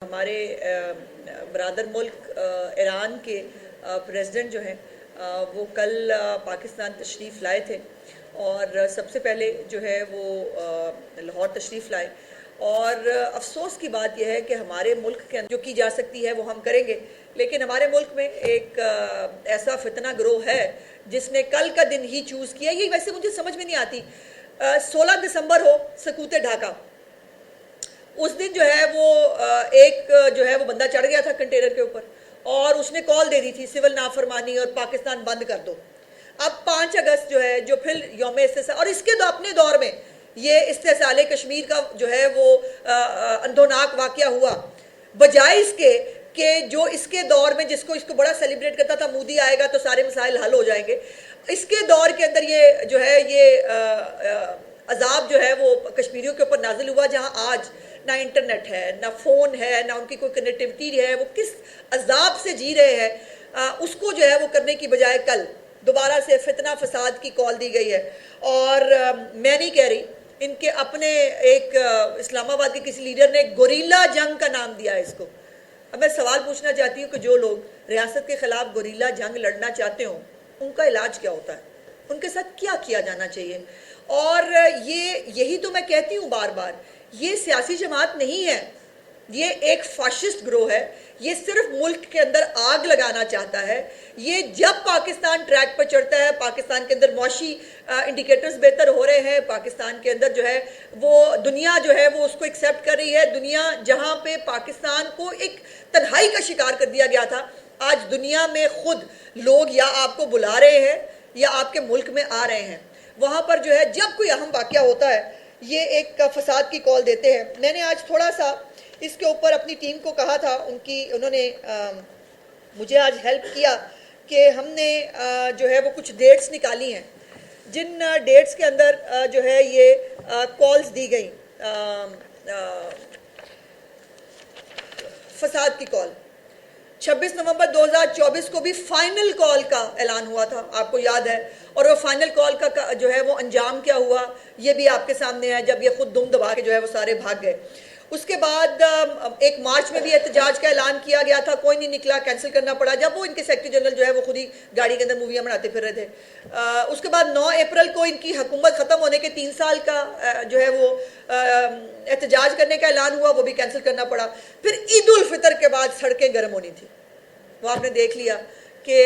ہمارے برادر ملک ایران کے پریزیڈنٹ جو ہیں وہ کل پاکستان تشریف لائے تھے اور سب سے پہلے جو ہے وہ لاہور تشریف لائے اور افسوس کی بات یہ ہے کہ ہمارے ملک کے اندر جو کی جا سکتی ہے وہ ہم کریں گے، لیکن ہمارے ملک میں ایک ایسا فتنہ گروہ ہے جس نے کل کا دن ہی چوز کیا۔ یہ ویسے مجھے سمجھ میں نہیں آتی، 16 دسمبر ہو سکوت ڈھاکہ، اس دن جو ہے وہ ایک جو ہے وہ بندہ چڑھ گیا تھا کنٹینر کے اوپر اور اس نے کال دے دی تھی سول نافرمانی اور پاکستان بند کر دو۔ اب 5 اگست جو ہے جو پھر یوم استحصال، اور اس کے اپنے دور میں یہ استحصال کشمیر کا جو ہے وہ اندھوناک واقعہ ہوا، بجائے اس کے کہ جو اس کے دور میں جس کو بڑا سیلیبریٹ کرتا تھا مودی آئے گا تو سارے مسائل حل ہو جائیں گے، اس کے دور کے اندر یہ جو ہے یہ عذاب جو ہے وہ کشمیریوں کے اوپر نازل ہوا، جہاں آج نہ انٹرنیٹ ہے، نہ فون ہے، نہ ان کی کوئی کنیکٹیوٹی ہے، وہ کس عذاب سے جی رہے ہیں، اس کو جو ہے وہ کرنے کی بجائے کل دوبارہ سے فتنہ فساد کی کال دی گئی ہے۔ اور میں نہیں کہہ رہی، ان کے اپنے ایک اسلام آباد کے کسی لیڈر نے گوریلا جنگ کا نام دیا ہے اس کو۔ اب میں سوال پوچھنا چاہتی ہوں کہ جو لوگ ریاست کے خلاف گوریلا جنگ لڑنا چاہتے ہوں ان کا علاج کیا ہوتا ہے، ان کے ساتھ کیا کیا جانا چاہیے؟ اور یہی تو میں کہتی ہوں بار بار، یہ سیاسی جماعت نہیں ہے، یہ ایک فاشسٹ گروہ ہے، یہ صرف ملک کے اندر آگ لگانا چاہتا ہے۔ یہ جب پاکستان ٹریک پر چڑھتا ہے، پاکستان کے اندر معاشی انڈیکیٹرز بہتر ہو رہے ہیں، پاکستان کے اندر جو ہے وہ دنیا جو ہے وہ اس کو ایکسیپٹ کر رہی ہے، دنیا جہاں پہ پاکستان کو ایک تنہائی کا شکار کر دیا گیا تھا، آج دنیا میں خود لوگ یا آپ کو بلا رہے ہیں یا آپ کے ملک میں آ رہے ہیں، وہاں پر جو ہے جب کوئی اہم واقعہ ہوتا ہے یہ ایک فساد کی کال دیتے ہیں۔ میں نے آج تھوڑا سا اس کے اوپر اپنی ٹیم کو کہا تھا، انہوں نے مجھے آج ہیلپ کیا کہ ہم نے جو ہے وہ کچھ ڈیٹس نکالی ہیں جن ڈیٹس کے اندر جو ہے یہ کالز دی گئیں، فساد کی کال۔ 26 نومبر 2024 کو بھی فائنل کال کا اعلان ہوا تھا، آپ کو یاد ہے، اور وہ فائنل کال کا جو ہے وہ انجام کیا ہوا یہ بھی آپ کے سامنے ہے، جب یہ خود دم دبا کے جو ہے وہ سارے بھاگ گئے۔ اس کے بعد ایک مارچ میں بھی احتجاج کا اعلان کیا گیا تھا، کوئی نہیں نکلا، کینسل کرنا پڑا، جب وہ ان کے سیکرٹری جنرل جو ہے وہ خود ہی گاڑی کے اندر موویاں بناتے پھر رہے تھے۔ اس کے بعد 9 اپریل کو ان کی حکومت ختم ہونے کے 3 سال کا جو ہے وہ احتجاج کرنے کا اعلان ہوا، وہ بھی کینسل کرنا پڑا۔ پھر عید الفطر کے بعد سڑکیں گرم ہونی تھی، وہ آپ نے دیکھ لیا کہ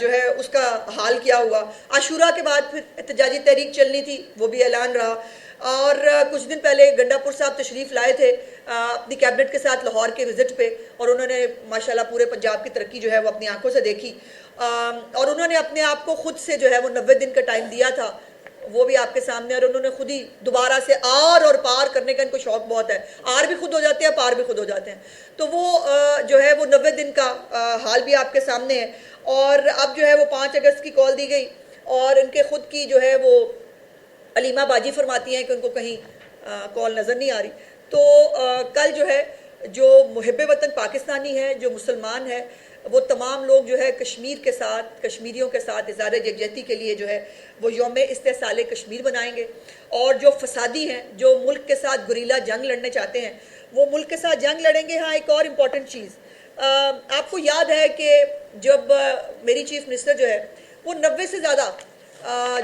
جو ہے اس کا حال کیا ہوا۔ عاشورہ کے بعد پھر احتجاجی تحریک چلنی تھی، وہ بھی اعلان رہا۔ اور کچھ دن پہلے گنڈا پور صاحب تشریف لائے تھے اپنی کیبنٹ کے ساتھ لاہور کے وزٹ پہ، اور انہوں نے ماشاءاللہ پورے پنجاب کی ترقی جو ہے وہ اپنی آنکھوں سے دیکھی، اور انہوں نے اپنے آپ کو خود سے جو ہے وہ 90 دن کا ٹائم دیا تھا، وہ بھی آپ کے سامنے، اور انہوں نے خود ہی دوبارہ سے آر اور پار کرنے کا ان کو شوق بہت ہے، آر بھی خود ہو جاتے ہیں، پار بھی خود ہو جاتے ہیں، تو وہ جو ہے وہ 90 دن کا حال بھی آپ کے سامنے ہے۔ اور اب جو ہے وہ 5 اگست کی کال دی گئی، اور ان کے خود کی جو ہے وہ علیمہ باجی فرماتی ہیں کہ ان کو کہیں کال نظر نہیں آ رہی۔ تو کل جو ہے جو محب وطن پاکستانی ہے، جو مسلمان ہے، وہ تمام لوگ جو ہے کشمیر کے ساتھ، کشمیریوں کے ساتھ اظہار یکجہتی کے لیے جو ہے وہ یوم استحصال کشمیر بنائیں گے، اور جو فسادی ہیں، جو ملک کے ساتھ گوریلا جنگ لڑنے چاہتے ہیں، وہ ملک کے ساتھ جنگ لڑیں گے۔ ہاں، ایک اور امپورٹنٹ چیز، آپ کو یاد ہے کہ جب میری چیف منسٹر جو ہے وہ 90 سے زیادہ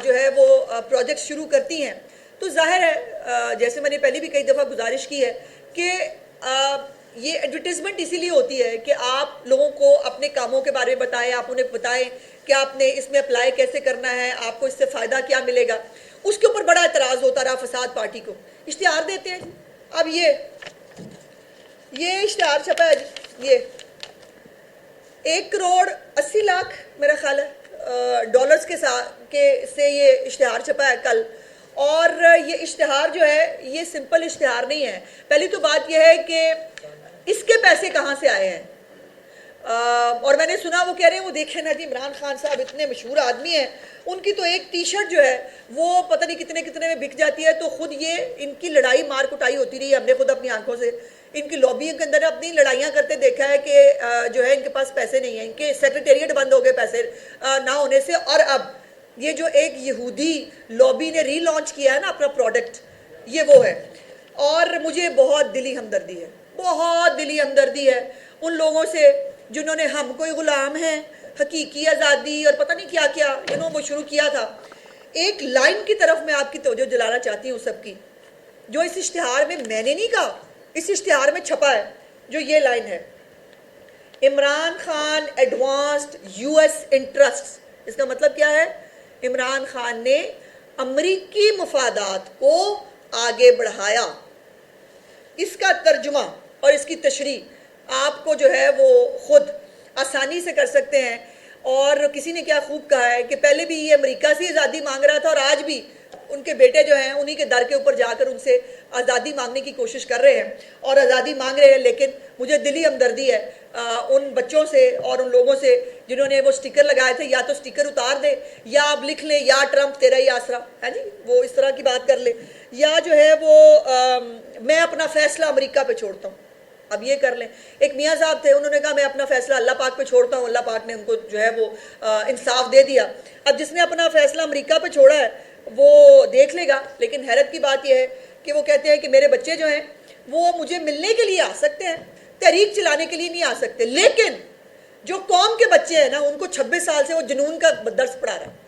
جو ہے وہ پروجیکٹ شروع کرتی ہیں، تو ظاہر ہے جیسے میں نے پہلے بھی کئی دفعہ گزارش کی ہے کہ یہ ایڈورٹیزمنٹ اسی لیے ہوتی ہے کہ آپ لوگوں کو اپنے کاموں کے بارے میں بتائیں، آپ انہیں بتائیں کہ آپ نے اس میں اپلائی کیسے کرنا ہے، آپ کو اس سے فائدہ کیا ملے گا۔ اس کے اوپر بڑا اعتراض ہوتا رہا فساد پارٹی کو، اشتہار دیتے ہیں۔ اب یہ اشتہار چھپا ہے، یہ 1 کروڑ 80 لاکھ میرا خیال ہے ڈالرز سے یہ اشتہار چھپا ہے کل، اور یہ اشتہار جو ہے یہ سمپل اشتہار نہیں ہے۔ پہلی تو بات یہ ہے کہ اس کے پیسے کہاں سے آئے ہیں، اور میں نے سنا وہ کہہ رہے ہیں وہ دیکھیں نا جی عمران خان صاحب اتنے مشہور آدمی ہیں، ان کی تو ایک ٹی شرٹ جو ہے وہ پتہ نہیں کتنے میں بک جاتی ہے، تو خود یہ ان کی لڑائی مار کٹائی ہوتی رہی ہے، ہم نے خود اپنی آنکھوں سے ان کی لابیوں کے اندر اپنی لڑائیاں کرتے دیکھا ہے کہ جو ہے ان کے پاس پیسے نہیں ہیں، ان کے سیکریٹریٹ بند ہو گئے پیسے نہ ہونے سے، اور اب یہ جو ایک یہودی لابی نے ری لانچ کیا ہے نا اپنا پروڈکٹ، یہ وہ ہے، اور مجھے بہت دلی ہمدردی ہے۔ بہت دلی ہمدردی ہے ان لوگوں سے جنہوں نے ہم کوئی غلام ہیں، حقیقی آزادی اور پتہ نہیں کیا کیا وہ شروع کیا تھا۔ ایک لائن کی طرف میں آپ کی توجہ دلانا چاہتی ہوں سب کی، جو اس اشتہار میں نے نہیں کہا، اس اشتہار میں چھپا ہے، جو یہ لائن ہے، عمران خان ایڈوانسڈ یو ایس انٹرسٹ۔ اس کا مطلب کیا ہے؟ عمران خان نے امریکی مفادات کو آگے بڑھایا۔ اس کا ترجمہ اور اس کی تشریح آپ کو وہ خود آسانی سے کر سکتے ہیں۔ اور کسی نے کیا خوب کہا ہے کہ پہلے بھی یہ امریکہ سے آزادی مانگ رہا تھا، اور آج بھی ان کے بیٹے جو ہیں انہی کے در کے اوپر جا کر ان سے آزادی مانگنے کی کوشش کر رہے ہیں اور آزادی مانگ رہے ہیں۔ لیکن مجھے دلی ہمدردی ہے ان بچوں سے اور ان لوگوں سے جنہوں نے وہ سٹیکر لگائے تھے، یا تو سٹیکر اتار دے، یا آپ لکھ لیں یا ٹرمپ تیرا ہی آسرا ہے جی، وہ اس طرح کی بات کر لیں، یا وہ میں اپنا فیصلہ امریکہ پہ چھوڑتا ہوں، اب یہ کر لیں۔ ایک میاں صاحب تھے، انہوں نے کہا میں اپنا فیصلہ اللہ پاک پہ چھوڑتا ہوں، اللہ پاک نے ان کو وہ انصاف دے دیا۔ اب جس نے اپنا فیصلہ امریکہ پہ چھوڑا ہے وہ دیکھ لے گا، لیکن حیرت کی بات یہ ہے کہ وہ کہتے ہیں کہ میرے بچے جو ہیں وہ مجھے ملنے کے لیے آ سکتے ہیں، تحریک چلانے کے لیے نہیں آ سکتے، لیکن جو قوم کے بچے ہیں نا ان کو 26 سال سے وہ جنون کا درس پڑھا رہا ہے،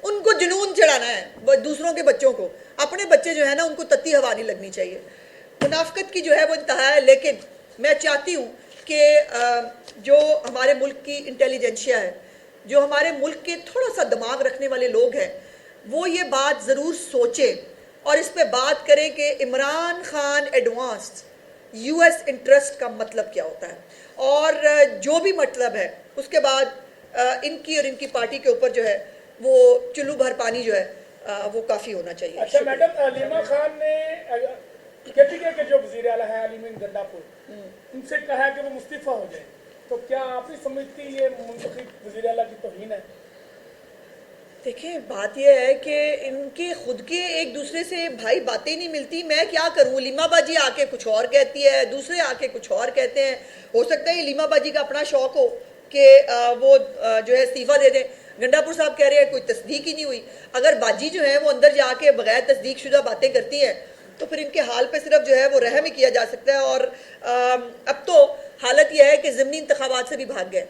ان کو جنون چڑھانا ہے دوسروں کے بچوں کو، اپنے بچے جو ہیں نا ان کو تتی ہوا نہیں لگنی چاہیے۔ منافقت کی وہ انتہا ہے۔ لیکن میں چاہتی ہوں کہ جو ہمارے ملک کی انٹیلیجنشیا ہے، جو ہمارے ملک کے تھوڑا سا دماغ رکھنے والے لوگ ہیں، وہ یہ بات ضرور سوچیں اور اس پہ بات کریں کہ عمران خان ایڈوانسڈ یو ایس انٹرسٹ کا مطلب کیا ہوتا ہے، اور جو بھی مطلب ہے اس کے بعد ان کی اور ان کی پارٹی کے اوپر وہ چلو بھر پانی وہ کافی ہونا چاہیے۔ اچھا میڈم، علیمہ خان نے کہتی ہے کہ جو وزیر اعلیٰ ہے علیمین گنڈا پور، ان سے کہا کہ وہ مستعفیٰ ہو جائیں، تو کیا آپ ہی سمجھتی یہ منتخب وزیر اعلیٰ کی توہین ہے؟ دیکھیں بات یہ ہے کہ ان کے خود کے ایک دوسرے سے بھائی باتیں نہیں ملتی، میں کیا کروں؟ علیمہ باجی آ کے کچھ اور کہتی ہے، دوسرے آ کے کچھ اور کہتے ہیں۔ ہو سکتا ہے علیمہ باجی کا اپنا شوق ہو کہ وہ استعفیٰ دے دیں، گنڈا پور صاحب کہہ رہے ہیں کوئی تصدیق ہی نہیں ہوئی۔ اگر باجی وہ اندر جا کے بغیر تصدیق شدہ باتیں کرتی ہیں تو پھر ان کے حال پہ صرف وہ رحم ہی کیا جا سکتا ہے۔ اور اب تو حالت یہ ہے کہ ضمنی انتخابات سے بھی بھاگ گئے،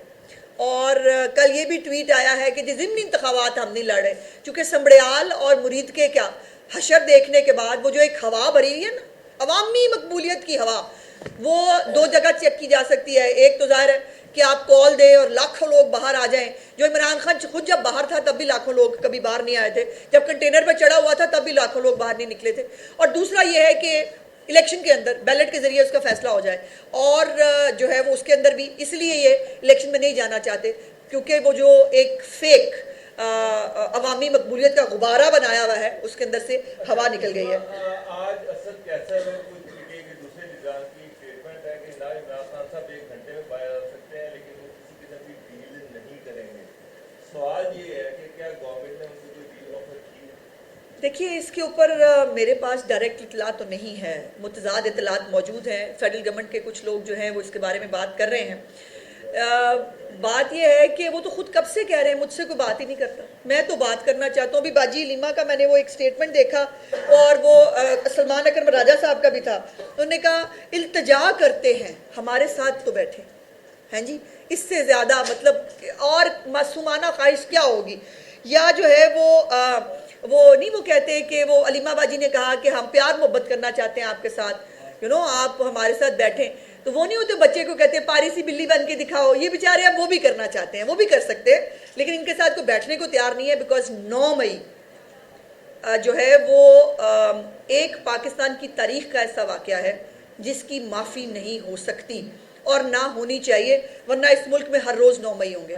اور کل یہ بھی ٹویٹ آیا ہے کہ ضمنی انتخابات ہم نہیں لڑے، چونکہ سمبڑیال اور مرید کے حشر دیکھنے کے بعد وہ جو ایک ہوا بھری ہے نا، عوامی مقبولیت کی ہوا، وہ دو جگہ چیک کی جا سکتی ہے۔ ایک تو ظاہر ہے کہ آپ کال دیں اور لاکھوں لوگ باہر آ جائیں، جو عمران خان خود جب باہر تھا تب بھی لاکھوں لوگ کبھی باہر نہیں آئے تھے، جب کنٹینر پہ چڑھا ہوا تھا تب بھی لاکھوں لوگ باہر نہیں نکلے تھے۔ اور دوسرا یہ ہے کہ الیکشن کے اندر بیلٹ کے ذریعے اس کا فیصلہ ہو جائے، اور وہ اس کے اندر بھی اس لیے یہ الیکشن میں نہیں جانا چاہتے کیونکہ وہ جو ایک فیک عوامی مقبولیت کا غبارہ بنایا ہوا ہے اس کے اندر سے ہوا نکل گئی ہے۔ آج اصل کیسا ہے کہ دوسرے نظام کی اسٹیٹمنٹ ہے کہ عمران خان صاحب 1 گھنٹے میں باہر آ سکتے ہیں لیکن وہ کسی قسم کی ڈیل نہیں کریں گے۔ سوال یہ ہے کہ کیا گورنمنٹ نے ان کو کوئی ڈیل آفر کی ہے؟ دیکھیے اس کے اوپر میرے پاس ڈائریکٹ اطلاع تو نہیں ہے، متضاد اطلاعات موجود ہیں، فیڈرل گورنمنٹ کے کچھ لوگ جو ہیں وہ اس کے بارے میں بات کر رہے ہیں۔ بات یہ ہے کہ وہ تو خود کب سے کہہ رہے ہیں مجھ سے کوئی بات ہی نہیں کرتا، میں تو بات کرنا چاہتا ہوں۔ ابھی باجی علیمہ کا میں نے وہ ایک سٹیٹمنٹ دیکھا، اور وہ سلمان اکرم راجہ صاحب کا بھی تھا، انہوں نے کہا التجا کرتے ہیں ہمارے ساتھ تو بیٹھے ہیں جی، اس سے زیادہ مطلب اور معصومانہ خواہش کیا ہوگی؟ یا وہ نہیں، وہ کہتے ہیں کہ وہ علیمہ باجی نے کہا کہ ہم پیار محبت کرنا چاہتے ہیں آپ کے ساتھ، آپ ہمارے ساتھ بیٹھیں، تو وہ نہیں ہوتے بچے کو کہتے ہیں پاری سی بلی بن کے دکھاؤ، یہ بیچارے اب وہ بھی کرنا چاہتے ہیں، وہ بھی کر سکتے ہیں لیکن ان کے ساتھ کوئی بیٹھنے کو تیار نہیں ہے، بیکاز 9 مئی وہ ایک پاکستان کی تاریخ کا ایسا واقعہ ہے جس کی معافی نہیں ہو سکتی اور نہ ہونی چاہیے، ورنہ اس ملک میں ہر روز 9 مئی ہوں گے۔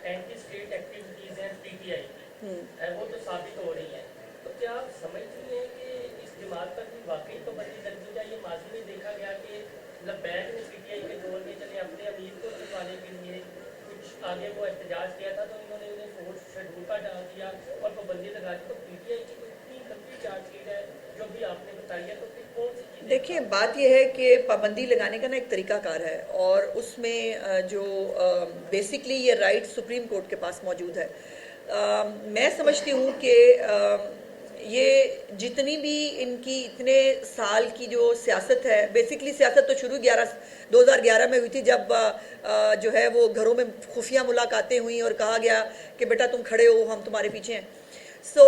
اینٹی اسٹیٹ ایکٹیویٹیز ہیں پی ٹی آئی کی، وہ تو ثابت ہو رہی ہیں، تو کیا آپ سمجھتی ہیں کہ اس جماعت پر بھی واقعی پابندی لگنی چاہیے؟ ماضی میں دیکھا گیا کہ لبیک نے پی ٹی آئی کے دور میں چلے اپنے امیر کو چھپانے کے لیے کچھ آگے وہ احتجاج کیا تھا تو انہوں نے انہیں فورس شیڈول کا ڈال دیا اور پابندی لگا دی، تو پی ٹی آئی کی اتنی لمبی چارج شیٹ ہے جو بھی آپ نے بتائی ہے، تو پھر کون سی چیز؟ دیکھیں بات یہ ہے کہ پابندی لگانے کا نا ایک طریقہ کار ہے، اور اس میں جو بیسکلی یہ رائٹ سپریم کورٹ کے پاس موجود ہے۔ میں سمجھتی ہوں کہ یہ جتنی بھی ان کی اتنے سال کی جو سیاست ہے، بیسکلی سیاست تو شروع 2011 میں ہوئی تھی، جب جو ہے وہ گھروں میں خفیہ ملاقاتیں ہوئیں اور کہا گیا کہ بیٹا تم کھڑے ہو، ہم تمہارے پیچھے ہیں. سو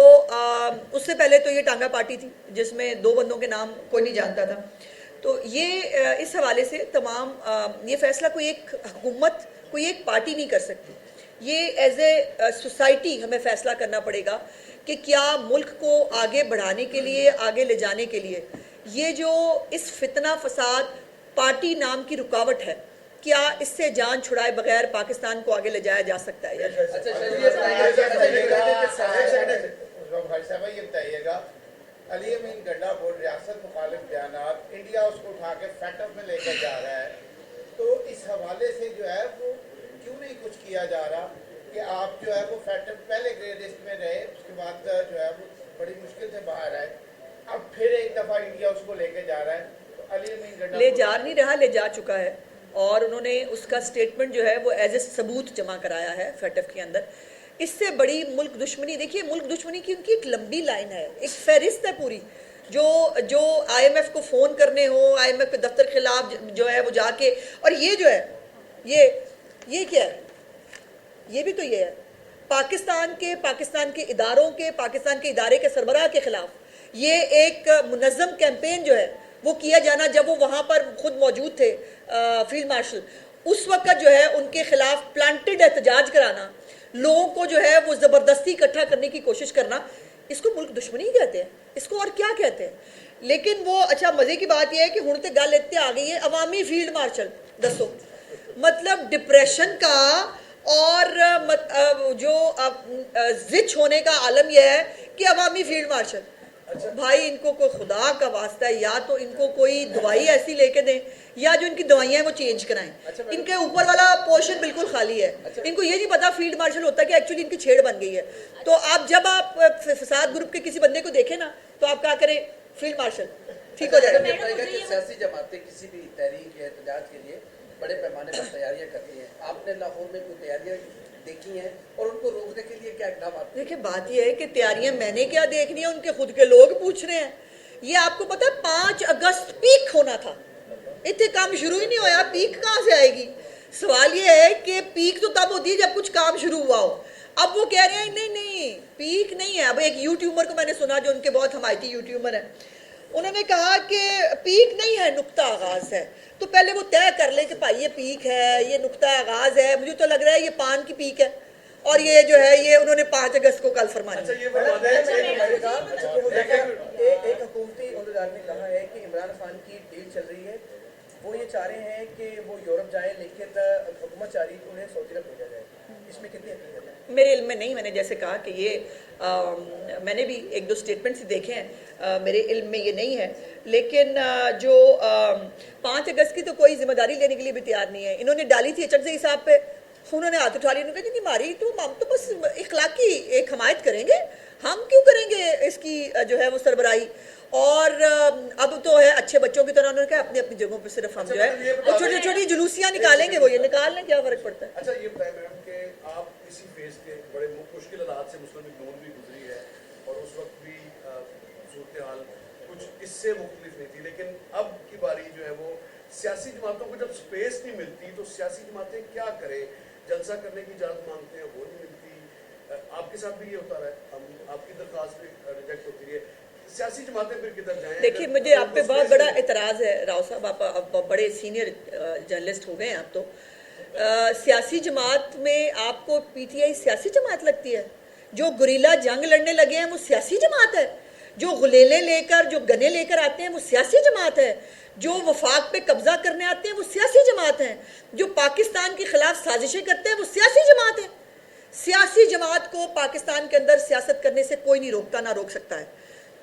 اس سے پہلے تو یہ ٹانگا پارٹی تھی جس میں 2 بندوں کے نام کوئی نہیں جانتا تھا. تو یہ اس حوالے سے تمام یہ فیصلہ کوئی ایک حکومت، کوئی ایک پارٹی نہیں کر سکتی. یہ ایز اے سوسائٹی ہمیں فیصلہ کرنا پڑے گا کہ کیا ملک کو آگے بڑھانے کے لیے، آگے لے جانے کے لیے یہ جو اس فتنہ فساد پارٹی نام کی رکاوٹ ہے، کیا اس سے جان چھڑائے بغیر پاکستان کو آگے لے جایا جا سکتا ہے؟ یہ بتائیے گا، علی امین گنڈا بورڈ ریاست مخالف بیانات، انڈیا اس کو اٹھا کے فیٹف میں لے کر جا رہا ہے، تو اس حوالے سے جو ہے وہ کیوں نہیں کچھ کیا جا رہا کہ آپ جو ہے وہ فیٹف پہلے گرے لسٹ میں رہے، اس کے بعد جو ہے وہ بڑی مشکل سے باہر آئے، اب پھر ایک دفعہ انڈیا اس کو لے کے جا رہا ہے. تو علی امین گنڈا لے جا نہیں رہا، لے جا چکا ہے، اور انہوں نے اس کا سٹیٹمنٹ جو ہے وہ ایز اے ثبوت جمع کرایا ہے فیٹف کے اندر. اس سے بڑی ملک دشمنی، دیکھیے ملک دشمنی کی ان کی ایک لمبی لائن ہے، ایک فہرست ہے پوری، جو آئی ایم ایف کو فون کرنے ہو، آئی ایم ایف کے دفتر کے خلاف جو ہے وہ جا کے، اور یہ جو ہے یہ کیا ہے، یہ بھی تو یہ ہے پاکستان کے اداروں کے، پاکستان کے ادارے کے سربراہ کے خلاف یہ ایک منظم کیمپین جو ہے وہ کیا جانا، جب وہ وہاں پر خود موجود تھے فیلڈ مارشل، اس وقت جو ہے ان کے خلاف پلانٹڈ احتجاج کرانا، لوگوں کو جو ہے وہ زبردستی اکٹھا کرنے کی کوشش کرنا، اس کو ملک دشمنی کہتے ہیں، اس کو اور کیا کہتے ہیں؟ لیکن وہ اچھا مزے کی بات یہ ہے کہ ہن تے گل اتنے آ گئی ہے عوامی فیلڈ مارشل. دسو مطلب ڈپریشن کا اور جو زچ ہونے کا عالم یہ ہے کہ عوامی فیلڈ مارشل. بھائی ان کو کوئی خدا کا واسطہ ہے، یا تو ان کو کوئی دوائی ایسی لے کے دیں، یا جو ان کی دوائیاں ہیں وہ چینج کرائیں. ان کے اوپر والا پورشن بالکل خالی ہے، ان کو یہ نہیں پتا فیلڈ مارشل ہوتا ہے کہ ایکچولی ان کی چھیڑ بن گئی ہے. تو آپ جب آپ فساد گروپ کے کسی بندے کو دیکھیں نا تو آپ کیا کریں، فیلڈ مارشل ٹھیک ہو جائے گا. سیاسی جماعتیں کسی بھی تحریک یا احتجاج کے لیے بڑے پیمانے پر تیاریاں کرتی ہیں، آپ نے لاہور میں کوئی تیاریاں دیکھی ہیں اور ان کو روکنے کے لیے کیا اقدامات؟ دیکھیں بات یہ ہے کہ تیاریاں میں نے کیا دیکھنی ہیں، ان کے خود کے لوگ پوچھ رہے ہیں. یہ آپ کو پتا ہے 5 اگست پیک ہونا تھا، اتنے کام شروع ہی نہیں ہویا، پیک کہاں سے آئے گی؟ سوال یہ ہے کہ پیک تو تب ہوتی ہے جب کچھ کام شروع ہوا ہو. اب وہ کہہ رہے ہیں نہیں پیک نہیں ہے. اب ایک یوٹیوبر کو میں نے سنا جو ان کے بہت حمایتی یوٹیوبر ہیں، انہوں نے کہا کہ پیک نہیں ہے، نقطہ آغاز ہے. تو پہلے وہ طے کر لیں کہ بھائی یہ پیک ہے، یہ نقطہ آغاز ہے. مجھے تو لگ رہا ہے یہ پان کی پیک ہے، اور یہ جو ہے یہ انہوں نے 5 اگست کو کل فرمایا. ایک حکومتی عہدیدار نے کہا ہے کہ عمران خان کی ڈیل چل رہی ہے، وہ یہ چاہ رہے ہیں کہ وہ یورپ جائیں، لیکن حکومت چاہ رہی ہے کہ انہیں سعودی عرب بھیجا جائے. اس میں کتنی حقیقت ہے؟ میرے علم میں نہیں. میں نے جیسے کہا کہ یہ میں نے بھی 1-2 اسٹیٹمنٹس دیکھے ہیں، میرے علم میں یہ نہیں ہے. لیکن جو 5 اگست کی تو کوئی ذمہ داری لینے کے لیے بھی تیار نہیں ہے. انہوں نے ڈالی تھی اچھے صاحب پہ، انہوں نے ہاتھ اٹھا لیا، انہوں نے کہا جی ہماری تو ہم تو بس اخلاقی ایک حمایت کریں گے، ہم کیوں کریں گے اس کی جو ہے وہ سربراہی. اور اب تو ہے اچھے بچوں کی طرح انہوں نے کہا اپنی اپنی جگہوں پہ صرف ہم جو ہے چھوٹی چھوٹی جلوسیاں نکالیں گے، وہ یہ نکال لیں، کیا فرق پڑتا ہے. اچھا یہ بتائیں میڈم کہ آپ اسی فیز کے بڑے مشکل حالات سے مسلم لیگ نون بھی گزری ہے، اور اس وقت بھی صورتحال کچھ اس سے مختلف نہیں تھی، لیکن اب کی باری جو ہے وہ سیاسی جماعتوں کو جب سپیس نہیں ملتی تو سیاسی جماعتیں کیا کریں؟ جلسہ کرنے کی اجازت مانگتے ہیں، وہ نہیں ملتی. آپ کے ساتھ بھی یہ ہوتا رہا ہے، ہم آپ کی درخواست بھی ریجیکٹ ہوتی ہے، سیاسی جماعتیں پھر کدھر جائیں؟ دیکھیے مجھے آپ پہ بہت بڑا اعتراض ہے راؤ صاحب، آپ بڑے سینئر جرنلسٹ ہو گئے ہیں آپ تو. سیاسی جماعت میں آپ کو پی ٹی آئی سیاسی جماعت لگتی ہے؟ جو گریلا جنگ لڑنے لگے ہیں وہ سیاسی جماعت ہے؟ جو غلیلیں لے کر، جو گنے لے کر آتے ہیں وہ سیاسی جماعت ہے؟ جو وفاق پہ قبضہ کرنے آتے ہیں وہ سیاسی جماعت ہیں؟ جو پاکستان کے خلاف سازشیں کرتے ہیں وہ سیاسی جماعت ہیں؟ سیاسی جماعت کو پاکستان کے اندر سیاست کرنے سے کوئی نہیں روکتا، نہ روک سکتا ہے.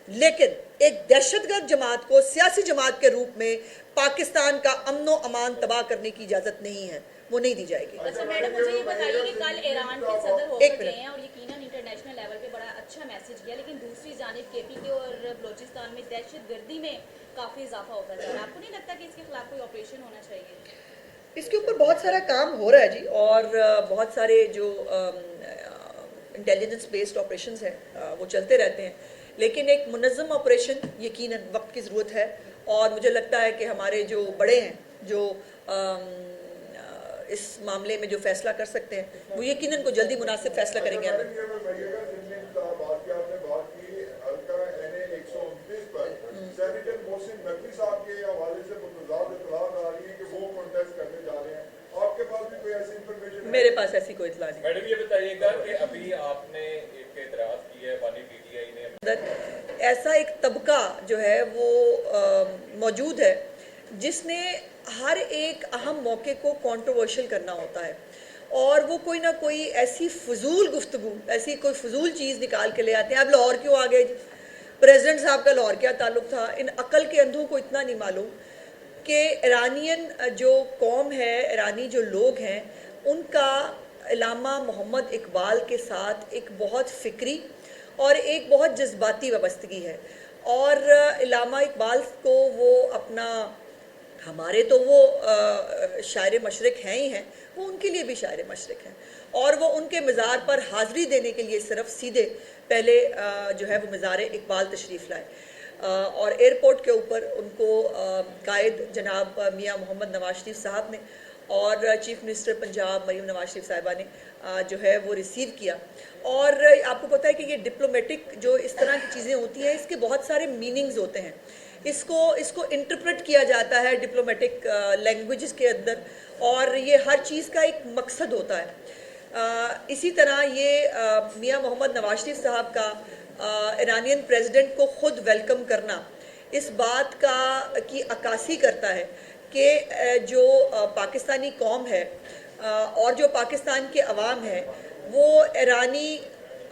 لیکن ایک دہشت گرد جماعت کو سیاسی جماعت کے روپ میں پاکستان کا امن و امان تباہ کرنے کی اجازت نہیں ہے، وہ نہیں دی جائے گی. اچھا میڈم مجھے یہ بتائیے کہ کل ایران کے صدر ہو کر گئے ہیں اور یقیناً انٹرنیشنل لیول پہ بڑا اچھا میسج گیا، لیکن دوسری جانب کے پی کے اور بلوچستان میں دہشت گردی میں کافی اضافہ ہوتا جا رہا ہے. آپ کو نہیں لگتا کہ اس کے خلاف کوئی آپریشن ہونا چاہیے؟ اس کے اوپر بہت سارا کام ہو رہا ہے جی، اور بہت سارے جو انٹیلیجنس بیسڈ آپریشنز ہیں وہ چلتے رہتے ہیں. لیکن ایک منظم آپریشن یقیناً وقت کی ضرورت ہے، اور مجھے لگتا ہے کہ ہمارے جو بڑے ہیں جو اس معاملے میں جو فیصلہ کر سکتے ہیں وہ یقیناً کو جلدی مناسب فیصلہ کریں گے. میرے پاس ایسی کوئی اطلاع نہیں. میڈم یہ بتائیے گا کہ ابھی آپ نے ایک اعتراض کیا ہے بانی پی ٹی آئی نے، ایسا ایک طبقہ جو ہے وہ موجود ہے جس نے ہر ایک اہم موقع کو کنٹروورشل کرنا ہوتا ہے، اور وہ کوئی نہ کوئی ایسی فضول گفتگو، ایسی کوئی فضول چیز نکال کے لے آتے ہیں. اب لاہور کیوں آ گئے؟ پریزیڈنٹ صاحب کا لاہور کیا تعلق تھا؟ ان عقل کے اندھوں کو اتنا نہیں معلوم کہ ایرانین جو قوم ہے، ایرانی جو لوگ ہیں، ان کا علامہ محمد اقبال کے ساتھ ایک بہت فکری اور ایک بہت جذباتی وابستگی ہے. اور علامہ اقبال کو وہ اپنا، ہمارے تو وہ شاعر مشرق ہیں ہی ہیں، وہ ان کے لیے بھی شاعر مشرق ہیں، اور وہ ان کے مزار پر حاضری دینے کے لیے صرف سیدھے پہلے جو ہے وہ مزار اقبال تشریف لائے، اور ایئرپورٹ کے اوپر ان کو قائد جناب میاں محمد نواز شریف صاحب نے اور چیف منسٹر پنجاب مریم نواز شریف صاحبہ نے جو ہے وہ ریسیو کیا. اور آپ کو پتہ ہے کہ یہ ڈپلومیٹک جو اس طرح کی چیزیں ہوتی ہیں اس کے بہت سارے میننگز ہوتے ہیں، اس کو انٹرپریٹ کیا جاتا ہے ڈپلومیٹک لینگویجز کے اندر، اور یہ ہر چیز کا ایک مقصد ہوتا ہے. اسی طرح یہ میاں محمد نواز شریف صاحب کا ایرانین پریزیڈنٹ کو خود ویلکم کرنا اس بات کی عکاسی کرتا ہے کہ جو پاکستانی قوم ہے اور جو پاکستان کے عوام ہیں وہ ایرانی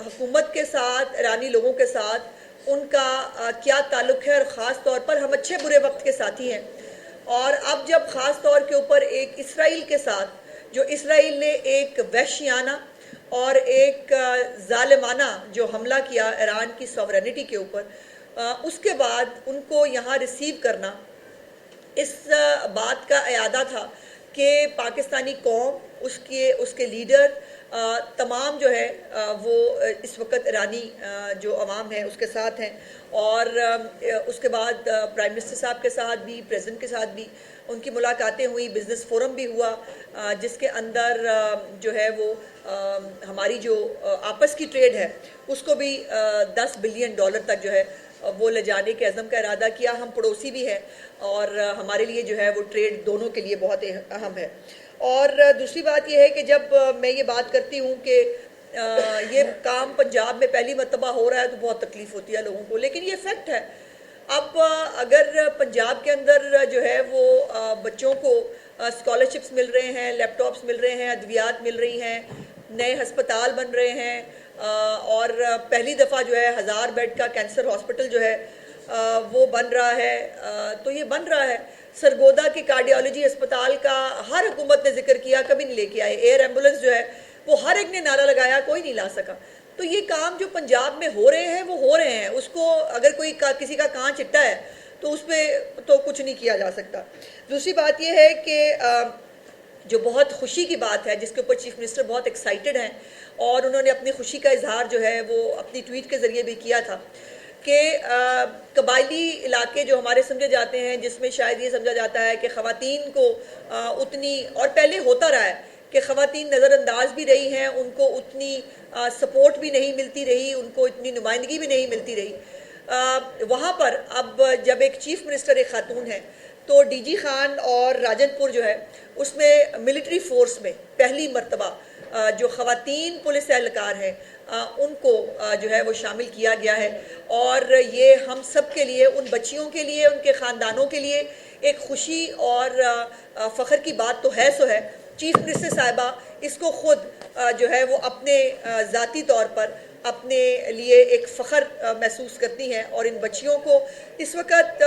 حکومت کے ساتھ، ایرانی لوگوں کے ساتھ ان کا کیا تعلق ہے، اور خاص طور پر ہم اچھے برے وقت کے ساتھی ہیں. اور اب جب خاص طور کے اوپر ایک اسرائیل کے ساتھ، جو اسرائیل نے ایک وحشیانہ اور ایک ظالمانہ جو حملہ کیا ایران کی سوورینٹی کے اوپر، اس کے بعد ان کو یہاں ریسیو کرنا اس بات کا اعادہ تھا کہ پاکستانی قوم، اس کے لیڈر، تمام جو ہے وہ اس وقت ایرانی جو عوام ہے اس کے ساتھ ہیں. اور اس کے بعد پرائم منسٹر صاحب کے ساتھ بھی، پریزیڈنٹ کے ساتھ بھی ان کی ملاقاتیں ہوئی، بزنس فورم بھی ہوا جس کے اندر جو ہے وہ ہماری جو آپس کی ٹریڈ ہے اس کو بھی $10 بلین تک جو ہے وہ لے جانے کے عزم کا ارادہ کیا. ہم پڑوسی بھی ہیں اور ہمارے لیے جو ہے وہ ٹریڈ دونوں کے لیے بہت اہم ہے. اور دوسری بات یہ ہے کہ جب میں یہ بات کرتی ہوں کہ یہ کام پنجاب میں پہلی مرتبہ ہو رہا ہے تو بہت تکلیف ہوتی ہے لوگوں کو، لیکن یہ فیکٹ ہے. اب اگر پنجاب کے اندر جو ہے وہ بچوں کو اسکالرشپس مل رہے ہیں، لیپ ٹاپس مل رہے ہیں، ادویات مل رہی ہیں، نئے ہسپتال بن رہے ہیں، اور پہلی دفعہ جو ہے 1000 بیڈ کا کینسر ہاسپٹل جو ہے وہ بن رہا ہے، تو یہ بن رہا ہے. سرگودا کے کارڈیالوجی ہسپتال کا ہر حکومت نے ذکر کیا، کبھی نہیں لے کے آئے. ایئر ایمبولنس جو ہے وہ ہر ایک نے نعرہ لگایا، کوئی نہیں لا سکا. تو یہ کام جو پنجاب میں ہو رہے ہیں وہ ہو رہے ہیں، اس کو اگر کوئی کسی کا کان چٹا ہے تو اس پہ تو کچھ نہیں کیا جا سکتا. دوسری بات یہ ہے کہ جو بہت خوشی کی بات ہے، جس کے اوپر چیف منسٹر بہت ایکسائٹڈ ہیں، اور انہوں نے اپنی خوشی کا اظہار جو ہے وہ اپنی ٹویٹ کے ذریعے بھی کیا تھا کہ قبائلی علاقے جو ہمارے سمجھے جاتے ہیں، جس میں شاید یہ سمجھا جاتا ہے کہ خواتین کو اتنی، اور پہلے ہوتا رہا ہے کہ خواتین نظر انداز بھی رہی ہیں، ان کو اتنی سپورٹ بھی نہیں ملتی رہی، ان کو اتنی نمائندگی بھی نہیں ملتی رہی. وہاں پر اب جب ایک چیف منسٹر ایک خاتون ہے تو ڈی جی خان اور راجن پور جو ہے اس میں ملٹری فورس میں پہلی مرتبہ جو خواتین پولیس اہلکار ہیں ان کو جو ہے وہ شامل کیا گیا ہے. اور یہ ہم سب کے لیے، ان بچیوں کے لیے، ان کے خاندانوں کے لیے ایک خوشی اور فخر کی بات تو ہے سو ہے. چیف منسٹر صاحبہ اس کو خود جو ہے وہ اپنے ذاتی طور پر اپنے لیے ایک فخر محسوس کرتی ہیں. اور ان بچیوں کو اس وقت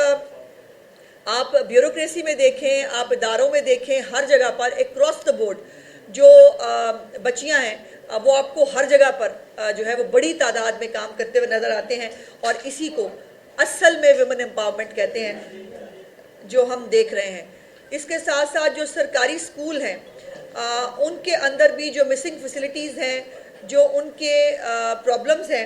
آپ بیوروکریسی میں دیکھیں، آپ اداروں میں دیکھیں، ہر جگہ پر اکراس دا بورڈ جو بچیاں ہیں وہ آپ کو ہر جگہ پر جو ہے وہ بڑی تعداد میں کام کرتے ہوئے نظر آتے ہیں. اور اسی کو اصل میں ویمن امپاورمنٹ کہتے ہیں جو ہم دیکھ رہے ہیں. اس کے ساتھ ساتھ جو سرکاری سکول ہیں ان کے اندر بھی جو مسنگ فیسلٹیز ہیں، جو ان کے پرابلمز ہیں،